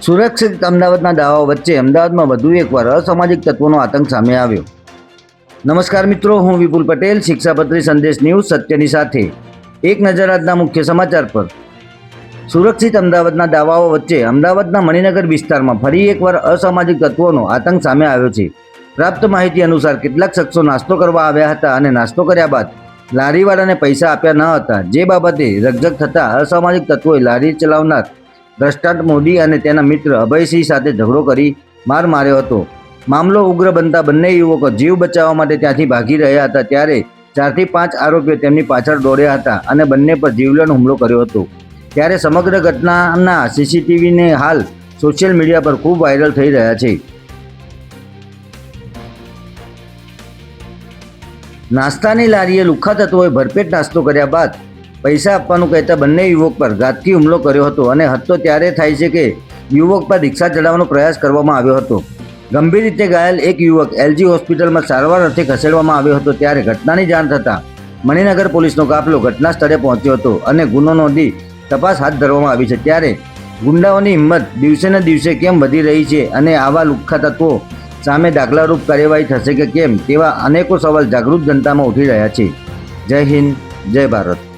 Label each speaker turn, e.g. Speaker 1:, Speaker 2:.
Speaker 1: સુરક્ષિત અમદાવાદના દાવાઓ વચ્ચે અમદાવાદમાં વધુ એકવાર અસામાજિક તત્વોનો આતંક સામે આવ્યો. નમસ્કાર મિત્રો, હું વિપુલ પટેલ, શિક્ષાપત્રી સંદેશ ન્યૂઝ સત્યની સાથે. એક નજર આજના મુખ્ય સમાચાર પર. સુરક્ષિત અમદાવાદના દાવાઓ વચ્ચે અમદાવાદના મણિનગર વિસ્તારમાં ફરી એકવાર અસામાજિક તત્વોનો આતંક સામે આવ્યો છે. પ્રાપ્ત માહિતી અનુસાર કેટલાક શખ્સો નાસ્તો કરવા આવ્યા હતા અને નાસ્તો કર્યા બાદ લારીવાળાને પૈસા આપ્યા ન હતા, જે બાબતે રકઝક થતાં અસામાજિક તત્વોએ લારી ચલાવનાર દ્રષ્ટાંત મોદી અને તેના મિત્ર અભયસિંહ સાથે ઝઘડો કરી માર માર્યો હતો. મામલો ઉગ્ર બનતા બંને યુવકો જીવ બચાવવા માટે ત્યાંથી ભાગી રહ્યા હતા, ત્યારે 4 થી 5 આરોપીઓ તેમની પાછળ દોડ્યા હતા અને બંને પર જીવલેણ હુમલો કર્યો હતો. ત્યારે સમગ્ર ઘટનાના સીસીટીવીને હાલ સોશિયલ મીડિયા પર ખૂબ વાયરલ થઈ રહ્યા છે. નાસ્તાની લારીએ લુખ્ખા તત્વોએ ભરપેટ નાસ્તો કર્યા બાદ પૈસા આપવાનું કહેતા બંને યુવક પર ઘાતકી હુમલો કર્યો હતો અને હત્યો ત્યારે થાય છે કે યુવક પર રિક્ષા ચડાવવાનો પ્રયાસ કરવામાં આવ્યો હતો. ગંભીર રીતે ઘાયલ એક યુવક એલજી હોસ્પિટલમાં સારવાર અર્થે ખસેડવામાં આવ્યો હતો. ત્યારે ઘટનાની જાણ થતાં મણિનગર પોલીસનો કાફલો ઘટના સ્થળે પહોંચ્યો હતો અને ગુનો નોંધી તપાસ હાથ ધરવામાં આવી છે. ત્યારે ગુંડાઓની હિંમત દિવસે ને દિવસે કેમ વધી રહી છે અને આવા લુખ્ખા તત્વો સામે દાખલારૂપ કાર્યવાહી થશે કે કેમ, તેવા અનેકો સવાલ જાગૃત જનતામાં ઉઠી રહ્યા છે. જય હિન્દ, જય ભારત.